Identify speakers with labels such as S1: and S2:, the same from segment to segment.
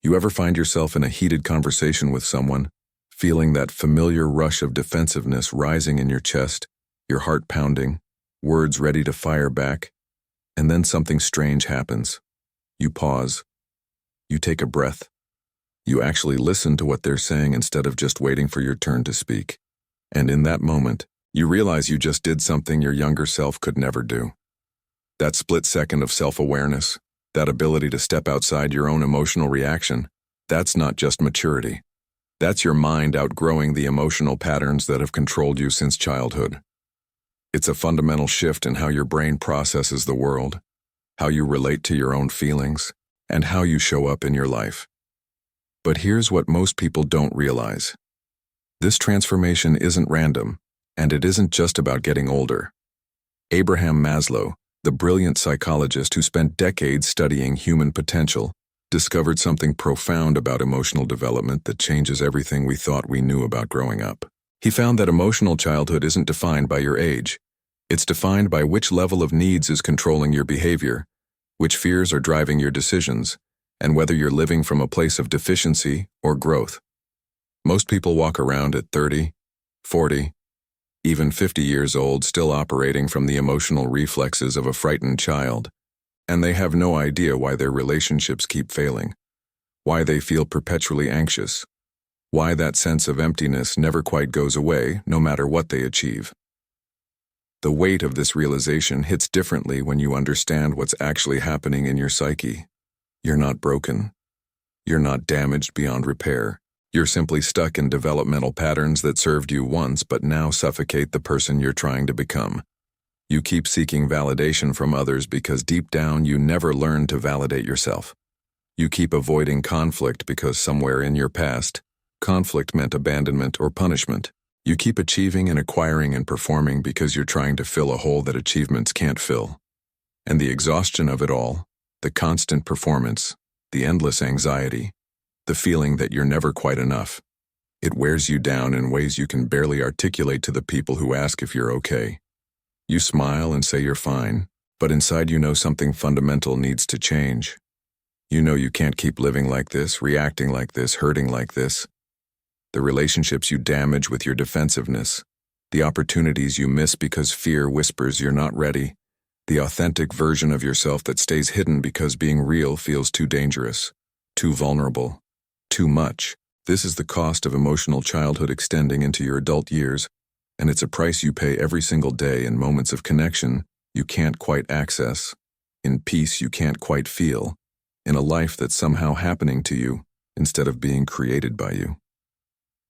S1: You ever find yourself in a heated conversation with someone, feeling that familiar rush of defensiveness rising in your chest, your heart pounding, words ready to fire back, and then something strange happens. You pause. You take a breath. You actually listen to what they're saying instead of just waiting for your turn to speak. And in that moment, you realize you just did something your younger self could never do. That split second of self-awareness, that ability to step outside your own emotional reaction, that's not just maturity. That's your mind outgrowing the emotional patterns that have controlled you since childhood. It's a fundamental shift in how your brain processes the world, how you relate to your own feelings, and how you show up in your life. But here's what most people don't realize. This transformation isn't random, and it isn't just about getting older. Abraham Maslow, the brilliant psychologist who spent decades studying human potential, discovered something profound about emotional development that changes everything we thought we knew about growing up. He found that emotional childhood isn't defined by your age. It's defined by which level of needs is controlling your behavior, which fears are driving your decisions, and whether you're living from a place of deficiency or growth. Most people walk around at 30, 40, even 50 years old still operating from the emotional reflexes of a frightened child, and they have no idea why their relationships keep failing, why they feel perpetually anxious, why that sense of emptiness never quite goes away no matter what they achieve. The weight of this realization hits differently when you understand what's actually happening in your psyche. You're not broken. You're not damaged beyond repair. You're simply stuck in developmental patterns that served you once but now suffocate the person you're trying to become. You keep seeking validation from others because deep down you never learned to validate yourself. You keep avoiding conflict because somewhere in your past, conflict meant abandonment or punishment. You keep achieving and acquiring and performing because you're trying to fill a hole that achievements can't fill. And the exhaustion of it all, the constant performance, the endless anxiety, the feeling that you're never quite enough, it wears you down in ways you can barely articulate to the people who ask if you're okay. You smile and say you're fine, but inside you know something fundamental needs to change. You know you can't keep living like this, reacting like this, hurting like this. The relationships you damage with your defensiveness, the opportunities you miss because fear whispers you're not ready, the authentic version of yourself that stays hidden because being real feels too dangerous, too vulnerable, too much. This is the cost of emotional childhood extending into your adult years, and it's a price you pay every single day in moments of connection you can't quite access, in peace you can't quite feel, in a life that's somehow happening to you instead of being created by you.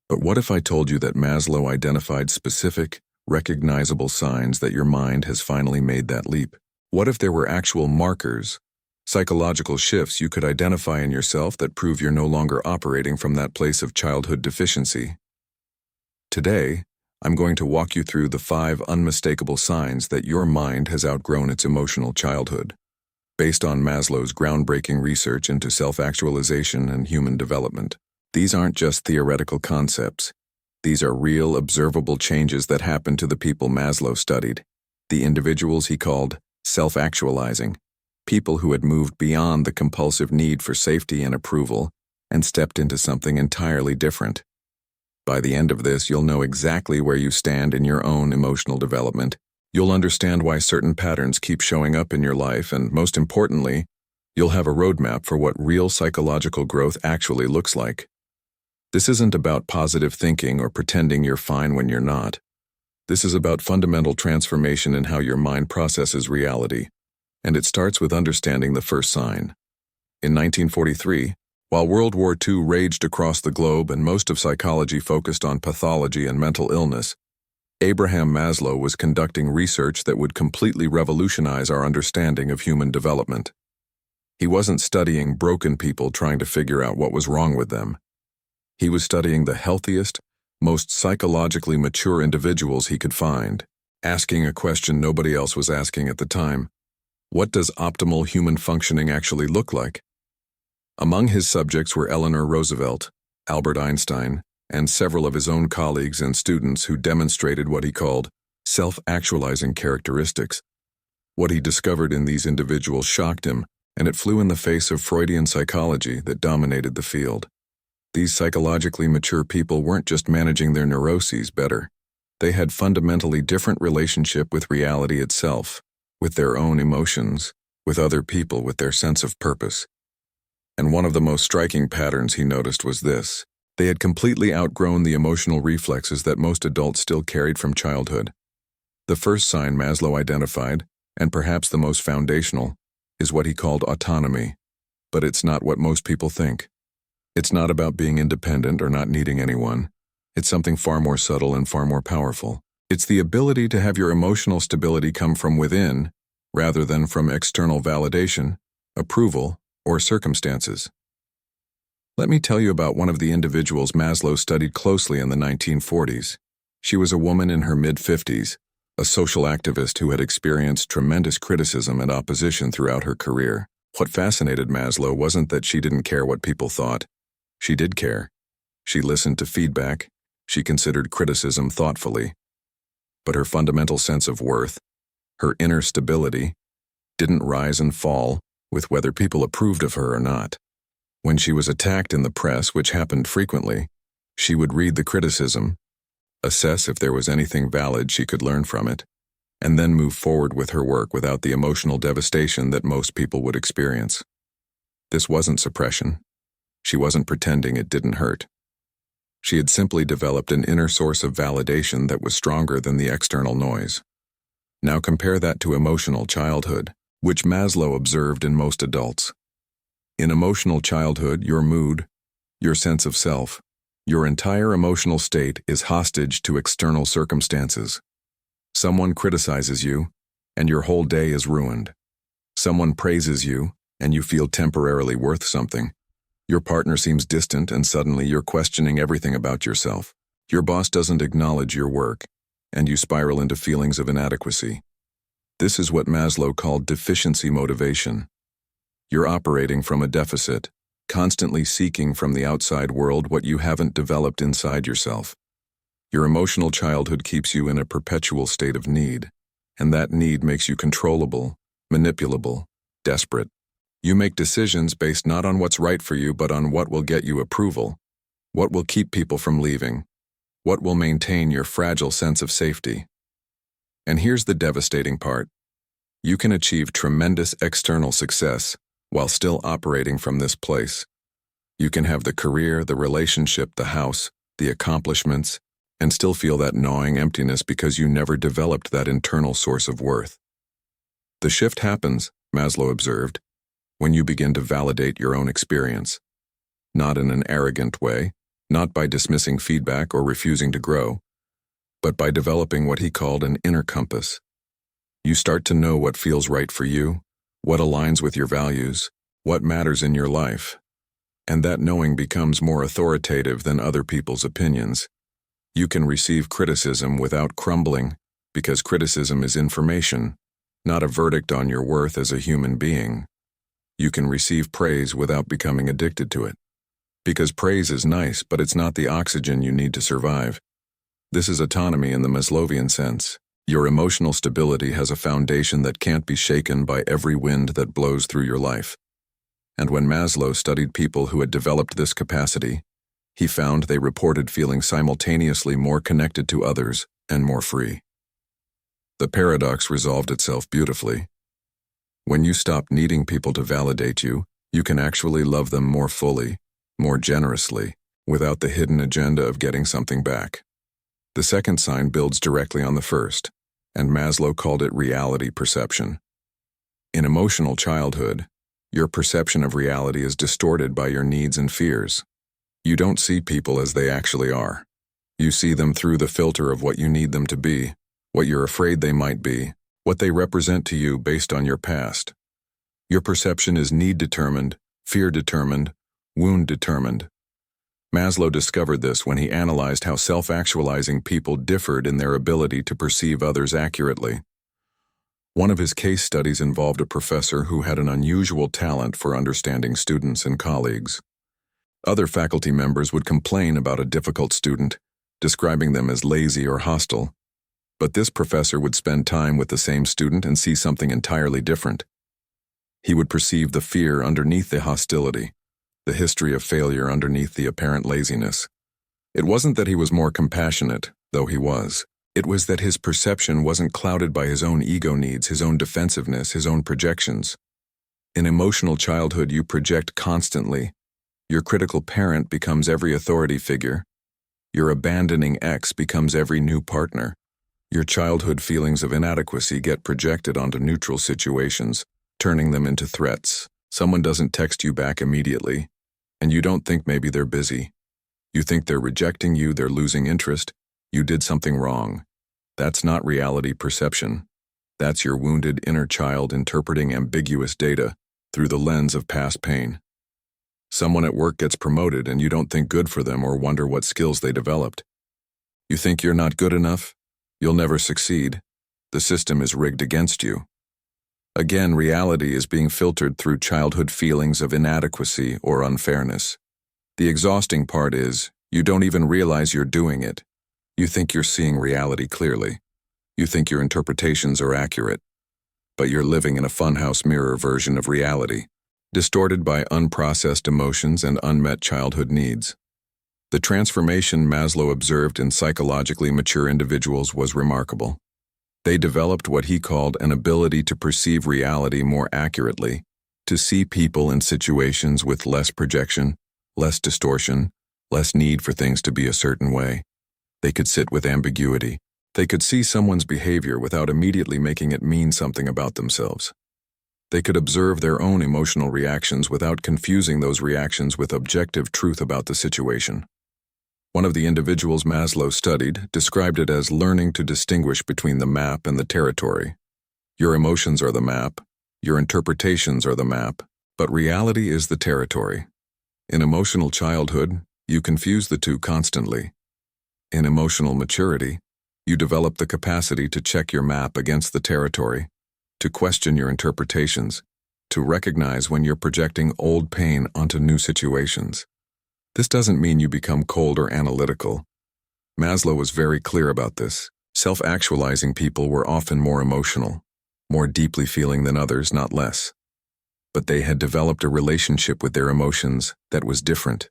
S1: But what if I told you that Maslow identified specific, recognizable signs that your mind has finally made that leap? What if there were actual markers, psychological shifts you could identify in yourself that prove you're no longer operating from that place of childhood deficiency? Today, I'm going to walk you through the 5 unmistakable signs that your mind has outgrown its emotional childhood, based on Maslow's groundbreaking research into self-actualization and human development. These aren't just theoretical concepts. These are real, observable changes that happened to the people Maslow studied, the individuals he called self-actualizing, people who had moved beyond the compulsive need for safety and approval and stepped into something entirely different. By the end of this, you'll know exactly where you stand in your own emotional development. You'll understand why certain patterns keep showing up in your life, and most importantly, you'll have a roadmap for what real psychological growth actually looks like. This isn't about positive thinking or pretending you're fine when you're not. This is about fundamental transformation in how your mind processes reality, and it starts with understanding the first sign. In 1943, while World War II raged across the globe and most of psychology focused on pathology and mental illness, Abraham Maslow was conducting research that would completely revolutionize our understanding of human development. He wasn't studying broken people trying to figure out what was wrong with them. He was studying the healthiest, most psychologically mature individuals he could find, asking a question nobody else was asking at the time. What does optimal human functioning actually look like? Among his subjects were Eleanor Roosevelt, Albert Einstein, and several of his own colleagues and students who demonstrated what he called self-actualizing characteristics. What he discovered in these individuals shocked him, and it flew in the face of Freudian psychology that dominated the field. These psychologically mature people weren't just managing their neuroses better. They had fundamentally different relationship with reality itself, with their own emotions, with other people, with their sense of purpose. And one of the most striking patterns he noticed was this. They had completely outgrown the emotional reflexes that most adults still carried from childhood. The first sign Maslow identified, and perhaps the most foundational, is what he called autonomy. But it's not what most people think. It's not about being independent or not needing anyone. It's something far more subtle and far more powerful. It's the ability to have your emotional stability come from within, rather than from external validation, approval, or circumstances. Let me tell you about one of the individuals Maslow studied closely in the 1940s. She was a woman in her mid-50s, a social activist who had experienced tremendous criticism and opposition throughout her career. What fascinated Maslow wasn't that she didn't care what people thought. She did care. She listened to feedback. She considered criticism thoughtfully. But her fundamental sense of worth, her inner stability, didn't rise and fall with whether people approved of her or not. When she was attacked in the press, which happened frequently, she would read the criticism, assess if there was anything valid she could learn from it, and then move forward with her work without the emotional devastation that most people would experience. This wasn't suppression. She wasn't pretending it didn't hurt. She had simply developed an inner source of validation that was stronger than the external noise. Now compare that to emotional childhood, which Maslow observed in most adults. In emotional childhood, your mood, your sense of self, your entire emotional state is hostage to external circumstances. Someone criticizes you, and your whole day is ruined. Someone praises you, and you feel temporarily worth something. Your partner seems distant, and suddenly you're questioning everything about yourself. Your boss doesn't acknowledge your work, and you spiral into feelings of inadequacy. This is what Maslow called deficiency motivation. You're operating from a deficit, constantly seeking from the outside world what you haven't developed inside yourself. Your emotional childhood keeps you in a perpetual state of need, and that need makes you controllable, manipulable, desperate. You make decisions based not on what's right for you, but on what will get you approval, what will keep people from leaving, what will maintain your fragile sense of safety. And here's the devastating part. You can achieve tremendous external success while still operating from this place. You can have the career, the relationship, the house, the accomplishments, and still feel that gnawing emptiness because you never developed that internal source of worth. The shift happens, Maslow observed, when you begin to validate your own experience. Not in an arrogant way, not by dismissing feedback or refusing to grow, but by developing what he called an inner compass. You start to know what feels right for you, what aligns with your values, what matters in your life, and that knowing becomes more authoritative than other people's opinions. You can receive criticism without crumbling, because criticism is information, not a verdict on your worth as a human being. You can receive praise without becoming addicted to it, because praise is nice, but it's not the oxygen you need to survive. This is autonomy in the Maslowian sense. Your emotional stability has a foundation that can't be shaken by every wind that blows through your life. And when Maslow studied people who had developed this capacity, he found they reported feeling simultaneously more connected to others and more free. The paradox resolved itself beautifully. When you stop needing people to validate you, you can actually love them more fully, more generously, without the hidden agenda of getting something back. The second sign builds directly on the first, and Maslow called it reality perception. In emotional childhood, your perception of reality is distorted by your needs and fears. You don't see people as they actually are. You see them through the filter of what you need them to be, what you're afraid they might be, what they represent to you based on your past. Your perception is need-determined, fear-determined, wound-determined. Maslow discovered this when he analyzed how self-actualizing people differed in their ability to perceive others accurately. One of his case studies involved a professor who had an unusual talent for understanding students and colleagues. Other faculty members would complain about a difficult student, describing them as lazy or hostile. But this professor would spend time with the same student and see something entirely different. He would perceive the fear underneath the hostility, the history of failure underneath the apparent laziness. It wasn't that he was more compassionate, though he was. It was that his perception wasn't clouded by his own ego needs, his own defensiveness, his own projections. In emotional childhood, you project constantly. Your critical parent becomes every authority figure. Your abandoning ex becomes every new partner. Your childhood feelings of inadequacy get projected onto neutral situations, turning them into threats. Someone doesn't text you back immediately, and you don't think maybe they're busy. You think they're rejecting you, they're losing interest. You did something wrong. That's not reality perception. That's your wounded inner child interpreting ambiguous data through the lens of past pain. Someone at work gets promoted and you don't think good for them or wonder what skills they developed. You think you're not good enough? You'll never succeed. The system is rigged against you. Again, reality is being filtered through childhood feelings of inadequacy or unfairness. The exhausting part is, you don't even realize you're doing it. You think you're seeing reality clearly. You think your interpretations are accurate. But you're living in a funhouse mirror version of reality, distorted by unprocessed emotions and unmet childhood needs. The transformation Maslow observed in psychologically mature individuals was remarkable. They developed what he called an ability to perceive reality more accurately, to see people and situations with less projection, less distortion, less need for things to be a certain way. They could sit with ambiguity. They could see someone's behavior without immediately making it mean something about themselves. They could observe their own emotional reactions without confusing those reactions with objective truth about the situation. One of the individuals Maslow studied described it as learning to distinguish between the map and the territory. Your emotions are the map, your interpretations are the map, but reality is the territory. In emotional childhood, you confuse the two constantly. In emotional maturity, you develop the capacity to check your map against the territory, to question your interpretations, to recognize when you're projecting old pain onto new situations. This doesn't mean you become cold or analytical. Maslow was very clear about this. Self-actualizing people were often more emotional, more deeply feeling than others, not less. But they had developed a relationship with their emotions that was different.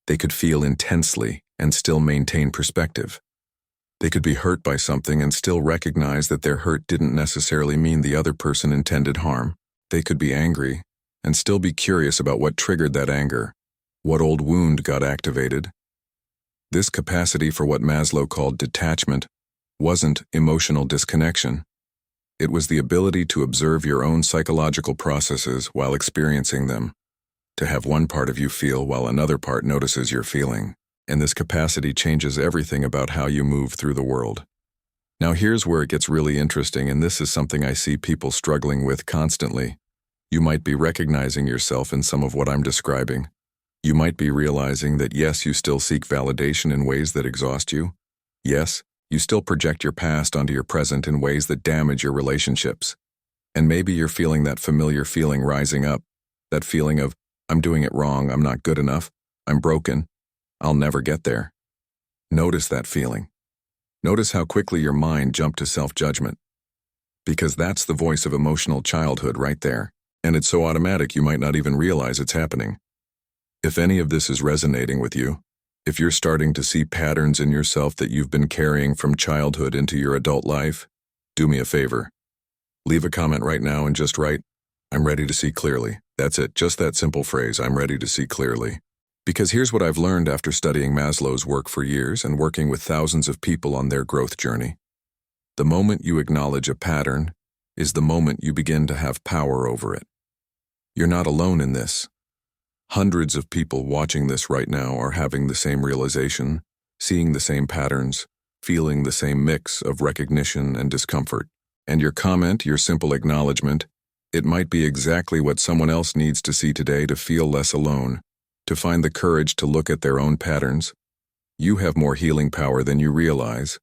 S1: They could feel intensely and still maintain perspective. They could be hurt by something and still recognize that their hurt didn't necessarily mean the other person intended harm. They could be angry and still be curious about what triggered that anger, what old wound got activated. This capacity for what Maslow called detachment wasn't emotional disconnection. It was the ability to observe your own psychological processes while experiencing them, to have one part of you feel while another part notices your feeling. And this capacity changes everything about how you move through the world. Now here's where it gets really interesting, and this is something I see people struggling with constantly. You might be recognizing yourself in some of what I'm describing. You might be realizing that yes, you still seek validation in ways that exhaust you. Yes, you still project your past onto your present in ways that damage your relationships. And maybe you're feeling that familiar feeling rising up, that feeling of, I'm doing it wrong, I'm not good enough, I'm broken, I'll never get there. Notice that feeling. Notice how quickly your mind jumped to self-judgment. Because that's the voice of emotional childhood right there. And it's so automatic you might not even realize it's happening. If any of this is resonating with you, if you're starting to see patterns in yourself that you've been carrying from childhood into your adult life, do me a favor. Leave a comment right now and just write, I'm ready to see clearly. That's it, just that simple phrase, I'm ready to see clearly. Because here's what I've learned after studying Maslow's work for years and working with thousands of people on their growth journey. The moment you acknowledge a pattern is the moment you begin to have power over it. You're not alone in this. Hundreds of people watching this right now are having the same realization, seeing the same patterns, feeling the same mix of recognition and discomfort. And your comment, your simple acknowledgement, it might be exactly what someone else needs to see today to feel less alone, to find the courage to look at their own patterns. You have more healing power than you realize.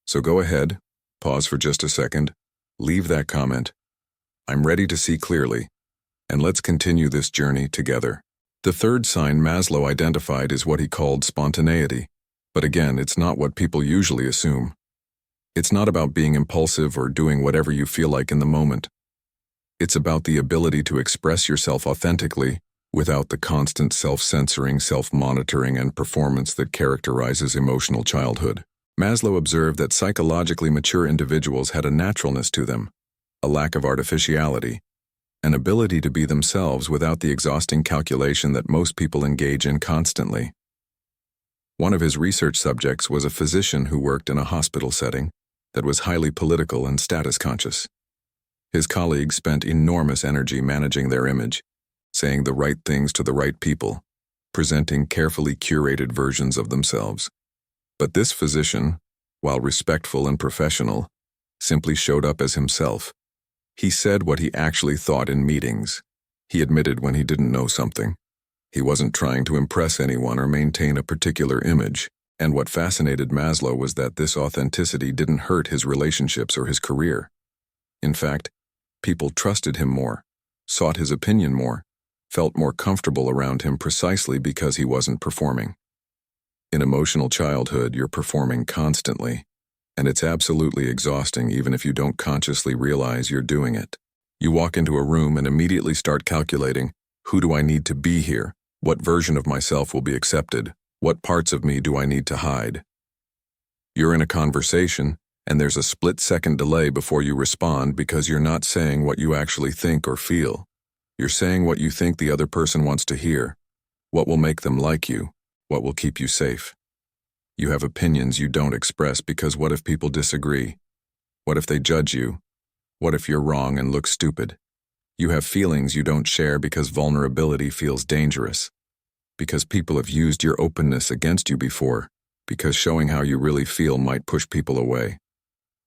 S1: So go ahead, pause for just a second, leave that comment. I'm ready to see clearly, and let's continue this journey together. The third sign Maslow identified is what he called spontaneity. But again, it's not what people usually assume. It's not about being impulsive or doing whatever you feel like in the moment. It's about the ability to express yourself authentically without the constant self-censoring, self-monitoring, and performance that characterizes emotional childhood. Maslow observed that psychologically mature individuals had a naturalness to them, a lack of artificiality, an ability to be themselves without the exhausting calculation that most people engage in constantly. One of his research subjects was a physician who worked in a hospital setting that was highly political and status-conscious. His colleagues spent enormous energy managing their image, saying the right things to the right people, presenting carefully curated versions of themselves. But this physician, while respectful and professional, simply showed up as himself. He said what he actually thought in meetings. He admitted when he didn't know something. He wasn't trying to impress anyone or maintain a particular image. And what fascinated Maslow was that this authenticity didn't hurt his relationships or his career. In fact, people trusted him more, sought his opinion more, felt more comfortable around him precisely because he wasn't performing. In emotional childhood, you're performing constantly, and it's absolutely exhausting even if you don't consciously realize you're doing it. You walk into a room and immediately start calculating, who do I need to be here? What version of myself will be accepted? What parts of me do I need to hide? You're in a conversation, and there's a split-second delay before you respond because you're not saying what you actually think or feel. You're saying what you think the other person wants to hear, what will make them like you, what will keep you safe. You have opinions you don't express because what if people disagree? What if they judge you? What if you're wrong and look stupid? You have feelings you don't share because vulnerability feels dangerous, because people have used your openness against you before, because showing how you really feel might push people away.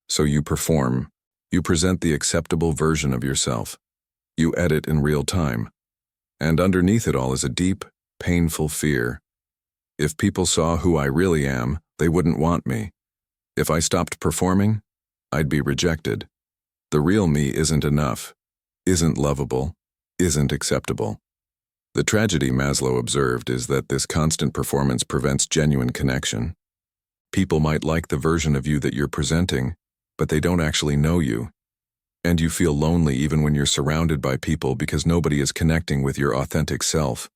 S1: So you perform. You present the acceptable version of yourself. You edit in real time. And underneath it all is a deep, painful fear. If people saw who I really am, they wouldn't want me. If I stopped performing, I'd be rejected. The real me isn't enough, isn't lovable, isn't acceptable. The tragedy, Maslow observed, is that this constant performance prevents genuine connection. People might like the version of you that you're presenting, but they don't actually know you. And you feel lonely even when you're surrounded by people because nobody is connecting with your authentic self.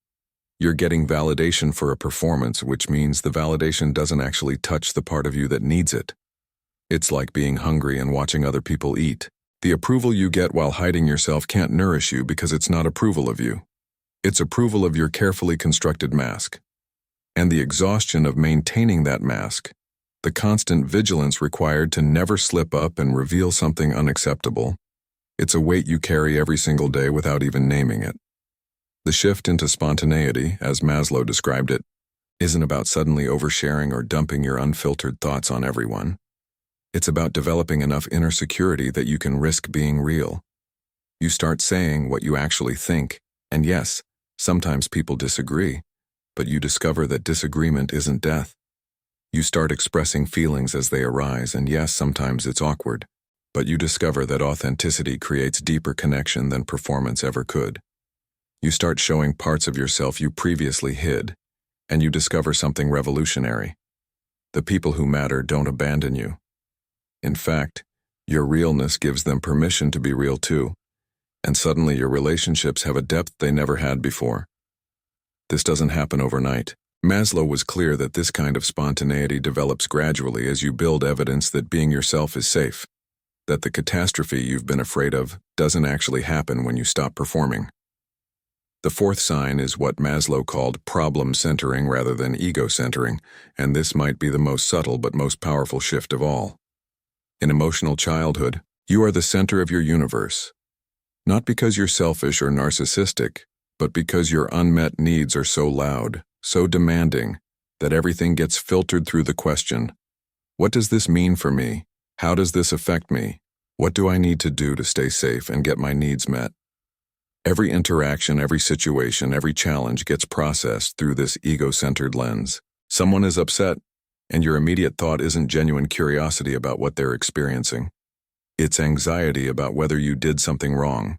S1: You're getting validation for a performance, which means the validation doesn't actually touch the part of you that needs it. It's like being hungry and watching other people eat. The approval you get while hiding yourself can't nourish you because it's not approval of you. It's approval of your carefully constructed mask. And the exhaustion of maintaining that mask, the constant vigilance required to never slip up and reveal something unacceptable, it's a weight you carry every single day without even naming it. The shift into spontaneity, as Maslow described it, isn't about suddenly oversharing or dumping your unfiltered thoughts on everyone. It's about developing enough inner security that you can risk being real. You start saying what you actually think, and yes, sometimes people disagree, but you discover that disagreement isn't death. You start expressing feelings as they arise, and yes, sometimes it's awkward, but you discover that authenticity creates deeper connection than performance ever could. You start showing parts of yourself you previously hid, and you discover something revolutionary. The people who matter don't abandon you. In fact, your realness gives them permission to be real too, and suddenly your relationships have a depth they never had before. This doesn't happen overnight. Maslow was clear that this kind of spontaneity develops gradually as you build evidence that being yourself is safe, that the catastrophe you've been afraid of doesn't actually happen when you stop performing. The fourth sign is what Maslow called problem-centering rather than ego-centering, and this might be the most subtle but most powerful shift of all. In emotional childhood, you are the center of your universe. Not because you're selfish or narcissistic, but because your unmet needs are so loud, so demanding, that everything gets filtered through the question, what does this mean for me? How does this affect me? What do I need to do to stay safe and get my needs met? Every interaction, every situation, every challenge gets processed through this ego-centered lens. Someone is upset, and your immediate thought isn't genuine curiosity about what they're experiencing. It's anxiety about whether you did something wrong,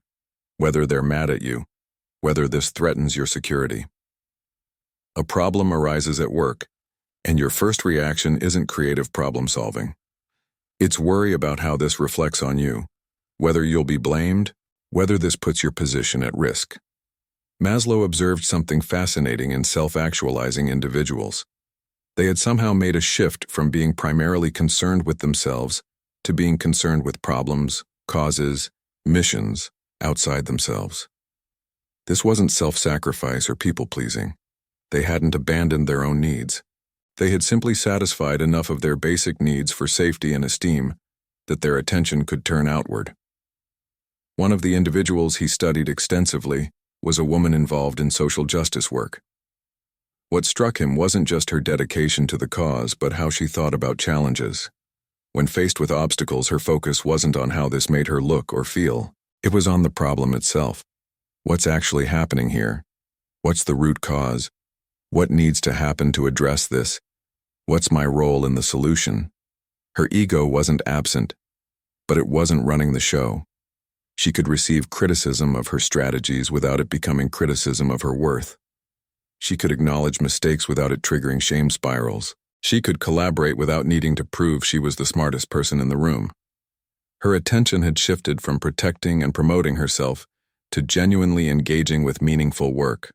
S1: whether they're mad at you, whether this threatens your security. A problem arises at work, and your first reaction isn't creative problem solving. It's worry about how this reflects on you, whether you'll be blamed, whether this puts your position at risk. Maslow observed something fascinating in self-actualizing individuals. They had somehow made a shift from being primarily concerned with themselves to being concerned with problems, causes, missions outside themselves. This wasn't self-sacrifice or people-pleasing. They hadn't abandoned their own needs. They had simply satisfied enough of their basic needs for safety and esteem that their attention could turn outward. One of the individuals he studied extensively was a woman involved in social justice work. What struck him wasn't just her dedication to the cause, but how she thought about challenges. When faced with obstacles, her focus wasn't on how this made her look or feel. It was on the problem itself. What's actually happening here? What's the root cause? What needs to happen to address this? What's my role in the solution? Her ego wasn't absent, but it wasn't running the show. She could receive criticism of her strategies without it becoming criticism of her worth. She could acknowledge mistakes without it triggering shame spirals. She could collaborate without needing to prove she was the smartest person in the room. Her attention had shifted from protecting and promoting herself to genuinely engaging with meaningful work.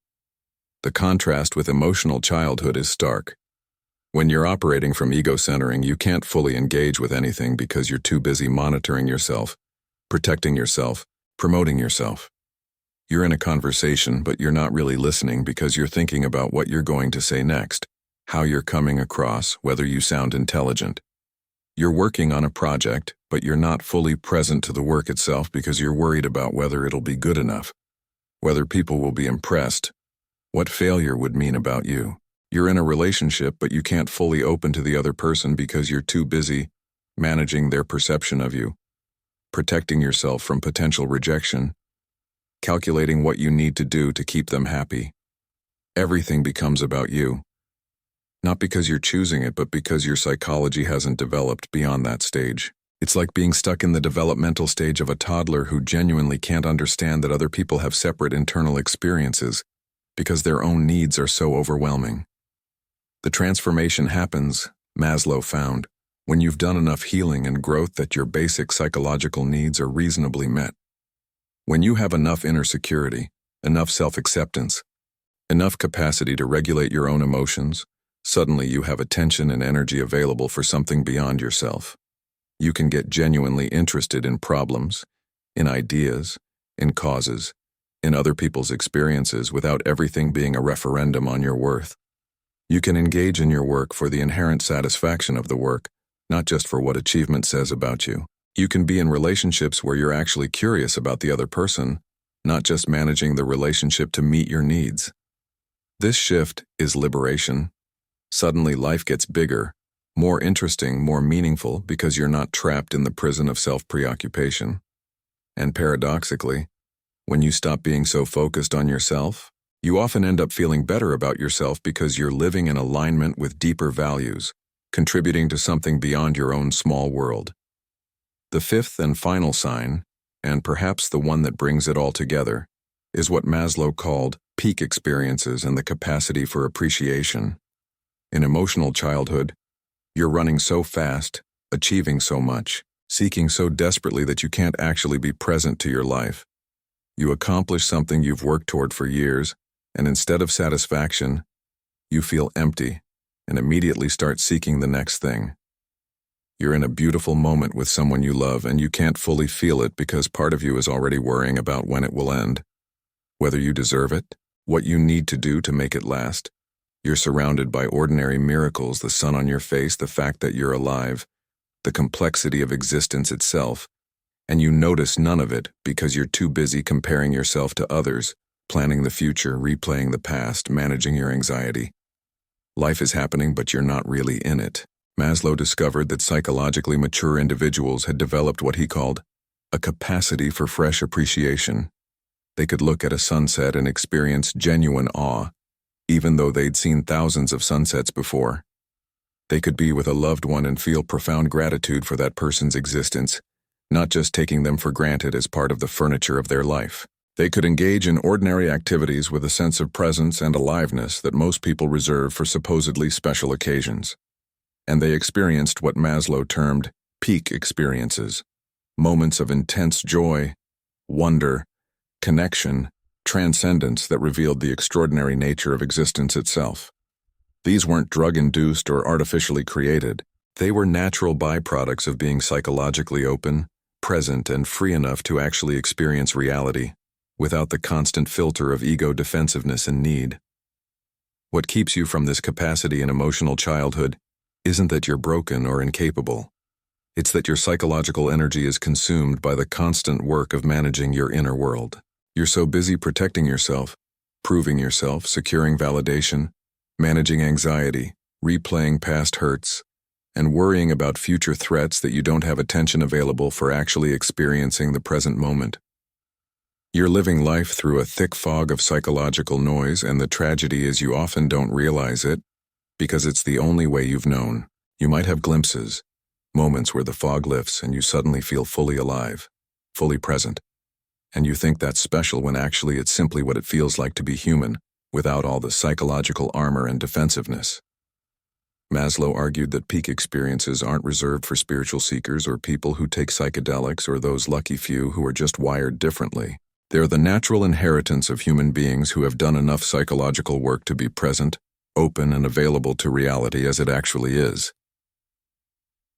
S1: The contrast with emotional childhood is stark. When you're operating from ego-centering, you can't fully engage with anything because you're too busy monitoring yourself, protecting yourself, promoting yourself. You're in a conversation, but you're not really listening because you're thinking about what you're going to say next, how you're coming across, whether you sound intelligent. You're working on a project, but you're not fully present to the work itself because you're worried about whether it'll be good enough, whether people will be impressed, what failure would mean about you. You're in a relationship, but you can't fully open to the other person because you're too busy managing their perception of you, protecting yourself from potential rejection, calculating what you need to do to keep them happy. Everything becomes about you. Not because you're choosing it, but because your psychology hasn't developed beyond that stage. It's like being stuck in the developmental stage of a toddler who genuinely can't understand that other people have separate internal experiences because their own needs are so overwhelming. The transformation happens, Maslow found, when you've done enough healing and growth that your basic psychological needs are reasonably met. When you have enough inner security, enough self-acceptance, enough capacity to regulate your own emotions, suddenly you have attention and energy available for something beyond yourself. You can get genuinely interested in problems, in ideas, in causes, in other people's experiences without everything being a referendum on your worth. You can engage in your work for the inherent satisfaction of the work, not just for what achievement says about you. You can be in relationships where you're actually curious about the other person, not just managing the relationship to meet your needs. This shift is liberation. Suddenly life gets bigger, more interesting, more meaningful because you're not trapped in the prison of self-preoccupation. And paradoxically, when you stop being so focused on yourself, you often end up feeling better about yourself because you're living in alignment with deeper values, contributing to something beyond your own small world. The fifth and final sign, and perhaps the one that brings it all together, is what Maslow called peak experiences and the capacity for appreciation. In emotional childhood, you're running so fast, achieving so much, seeking so desperately that you can't actually be present to your life. You accomplish something you've worked toward for years, and instead of satisfaction, you feel empty and immediately start seeking the next thing. You're in a beautiful moment with someone you love and you can't fully feel it because part of you is already worrying about when it will end, whether you deserve it, what you need to do to make it last. You're surrounded by ordinary miracles, the sun on your face, the fact that you're alive, the complexity of existence itself, and you notice none of it because you're too busy comparing yourself to others, planning the future, replaying the past, managing your anxiety. Life is happening, but you're not really in it. Maslow discovered that psychologically mature individuals had developed what he called a capacity for fresh appreciation. They could look at a sunset and experience genuine awe, even though they'd seen thousands of sunsets before. They could be with a loved one and feel profound gratitude for that person's existence, not just taking them for granted as part of the furniture of their life. They could engage in ordinary activities with a sense of presence and aliveness that most people reserve for supposedly special occasions. And they experienced what Maslow termed peak experiences, moments of intense joy, wonder, connection, transcendence that revealed the extraordinary nature of existence itself. These weren't drug-induced or artificially created. They were natural byproducts of being psychologically open, present, and free enough to actually experience reality, without the constant filter of ego defensiveness and need. What keeps you from this capacity in emotional childhood isn't that you're broken or incapable. It's that your psychological energy is consumed by the constant work of managing your inner world. You're so busy protecting yourself, proving yourself, securing validation, managing anxiety, replaying past hurts, and worrying about future threats that you don't have attention available for actually experiencing the present moment. You're living life through a thick fog of psychological noise, and the tragedy is you often don't realize it because it's the only way you've known. You might have glimpses, moments where the fog lifts and you suddenly feel fully alive, fully present. And you think that's special when actually it's simply what it feels like to be human, without all the psychological armor and defensiveness. Maslow argued that peak experiences aren't reserved for spiritual seekers or people who take psychedelics or those lucky few who are just wired differently. They're the natural inheritance of human beings who have done enough psychological work to be present, open, and available to reality as it actually is.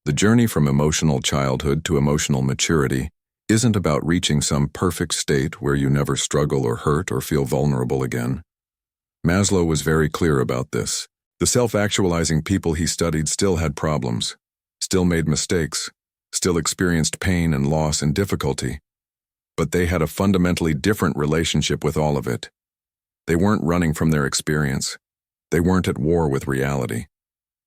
S1: The journey from emotional childhood to emotional maturity isn't about reaching some perfect state where you never struggle or hurt or feel vulnerable again. Maslow was very clear about this. The self-actualizing people he studied still had problems, still made mistakes, still experienced pain and loss and difficulty, but they had a fundamentally different relationship with all of it. They weren't running from their experience. They weren't at war with reality.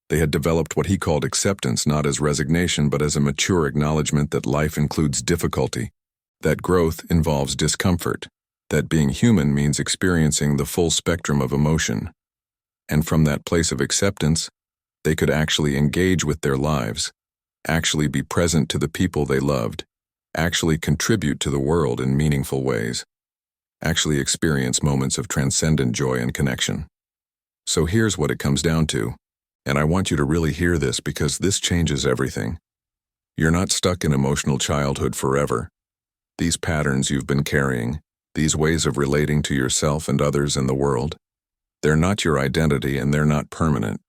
S1: They had developed what he called acceptance, not as resignation, but as a mature acknowledgement that life includes difficulty, that growth involves discomfort, that being human means experiencing the full spectrum of emotion. And from that place of acceptance, they could actually engage with their lives, actually be present to the people they loved, actually contribute to the world in meaningful ways, actually experience moments of transcendent joy and connection. So here's what it comes down to. And I want you to really hear this because this changes everything. You're not stuck in emotional childhood forever. These patterns you've been carrying, these ways of relating to yourself and others in the world, they're not your identity and they're not permanent.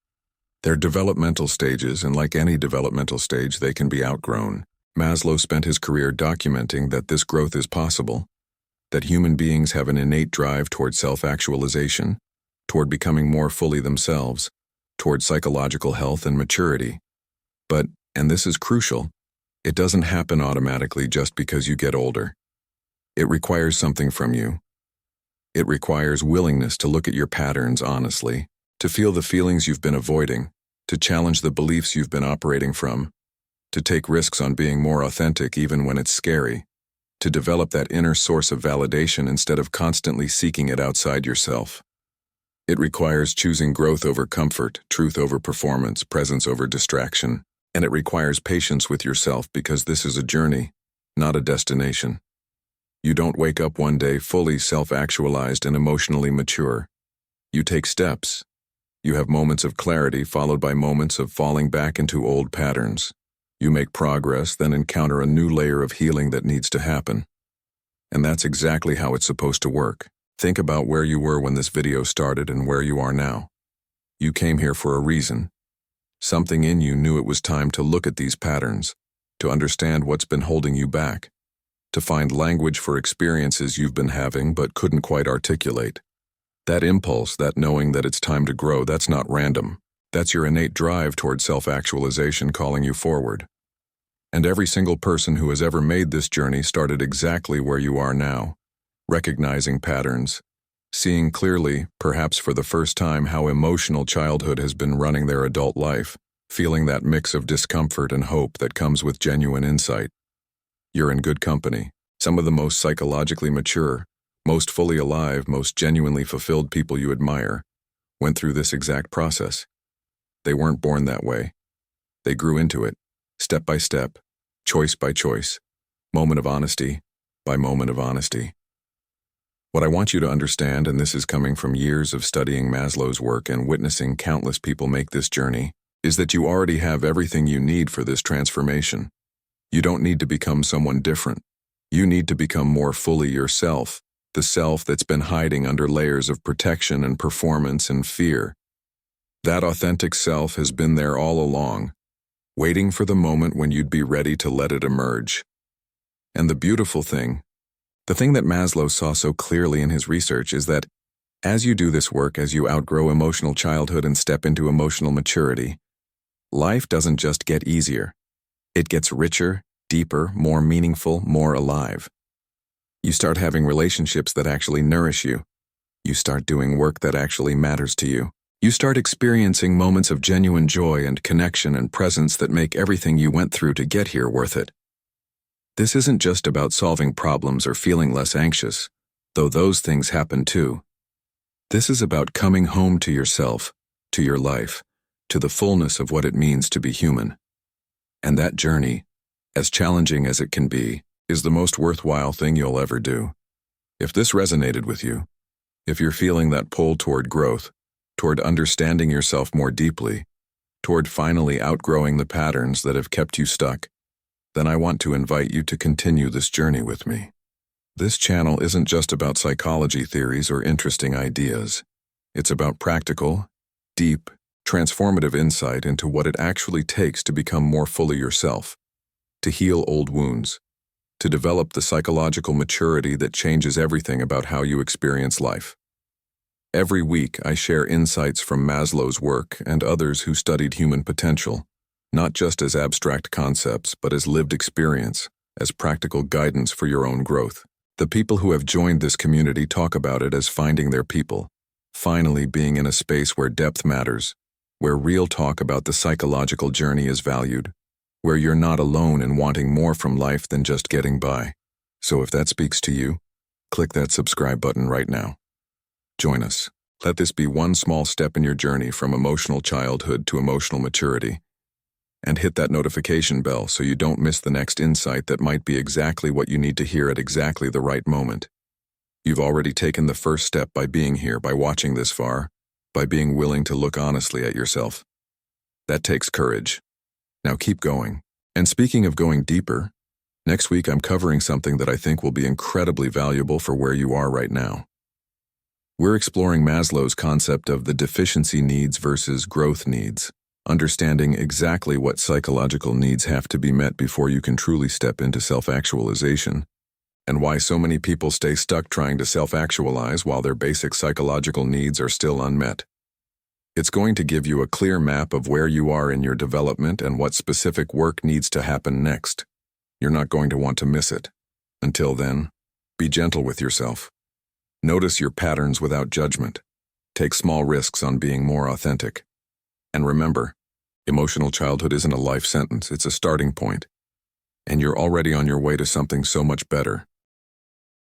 S1: They're developmental stages, and like any developmental stage, they can be outgrown. Maslow spent his career documenting that this growth is possible, that human beings have an innate drive toward self-actualization, toward becoming more fully themselves, toward psychological health and maturity. But, and this is crucial, it doesn't happen automatically just because you get older. It requires something from you. It requires willingness to look at your patterns honestly, to feel the feelings you've been avoiding, to challenge the beliefs you've been operating from, to take risks on being more authentic even when it's scary, to develop that inner source of validation instead of constantly seeking it outside yourself. It requires choosing growth over comfort, truth over performance, presence over distraction, and it requires patience with yourself because this is a journey, not a destination. You don't wake up one day fully self-actualized and emotionally mature. You take steps. You have moments of clarity followed by moments of falling back into old patterns. You make progress, then encounter a new layer of healing that needs to happen. And that's exactly how it's supposed to work. Think about where you were when this video started and where you are now. You came here for a reason. Something in you knew it was time to look at these patterns, to understand what's been holding you back, to find language for experiences you've been having but couldn't quite articulate. That impulse, that knowing that it's time to grow, that's not random. That's your innate drive toward self-actualization calling you forward. And every single person who has ever made this journey started exactly where you are now. Recognizing patterns, seeing clearly, perhaps for the first time, how emotional childhood has been running their adult life, feeling that mix of discomfort and hope that comes with genuine insight. You're in good company. Some of the most psychologically mature, most fully alive, most genuinely fulfilled people you admire went through this exact process. They weren't born that way. They grew into it, step by step, choice by choice, moment of honesty by moment of honesty. What I want you to understand, and this is coming from years of studying Maslow's work and witnessing countless people make this journey, is that you already have everything you need for this transformation. You don't need to become someone different. You need to become more fully yourself, the self that's been hiding under layers of protection and performance and fear. That authentic self has been there all along, waiting for the moment when you'd be ready to let it emerge. And the beautiful thing, the thing that Maslow saw so clearly in his research is that as you do this work, as you outgrow emotional childhood and step into emotional maturity, life doesn't just get easier. It gets richer, deeper, more meaningful, more alive. You start having relationships that actually nourish you. You start doing work that actually matters to you. You start experiencing moments of genuine joy and connection and presence that make everything you went through to get here worth it. This isn't just about solving problems or feeling less anxious, though those things happen too. This is about coming home to yourself, to your life, to the fullness of what it means to be human. And that journey, as challenging as it can be, is the most worthwhile thing you'll ever do. If this resonated with you, if you're feeling that pull toward growth, toward understanding yourself more deeply, toward finally outgrowing the patterns that have kept you stuck, then I want to invite you to continue this journey with me. This channel isn't just about psychology theories or interesting ideas. It's about practical, deep, transformative insight into what it actually takes to become more fully yourself, to heal old wounds, to develop the psychological maturity that changes everything about how you experience life. Every week, I share insights from Maslow's work and others who studied human potential, not just as abstract concepts, but as lived experience, as practical guidance for your own growth. The people who have joined this community talk about it as finding their people, finally being in a space where depth matters, where real talk about the psychological journey is valued, where you're not alone in wanting more from life than just getting by. So if that speaks to you, click that subscribe button right now. Join us. Let this be one small step in your journey from emotional childhood to emotional maturity. And hit that notification bell so you don't miss the next insight that might be exactly what you need to hear at exactly the right moment. You've already taken the first step by being here, by watching this far, by being willing to look honestly at yourself. That takes courage. Now keep going. And speaking of going deeper, next week I'm covering something that I think will be incredibly valuable for where you are right now. We're exploring Maslow's concept of the deficiency needs versus growth needs, understanding exactly what psychological needs have to be met before you can truly step into self-actualization, and why so many people stay stuck trying to self-actualize while their basic psychological needs are still unmet. It's going to give you a clear map of where you are in your development and what specific work needs to happen next. You're not going to want to miss it. Until then, be gentle with yourself. Notice your patterns without judgment. Take small risks on being more authentic. And remember, emotional childhood isn't a life sentence, it's a starting point. And you're already on your way to something so much better.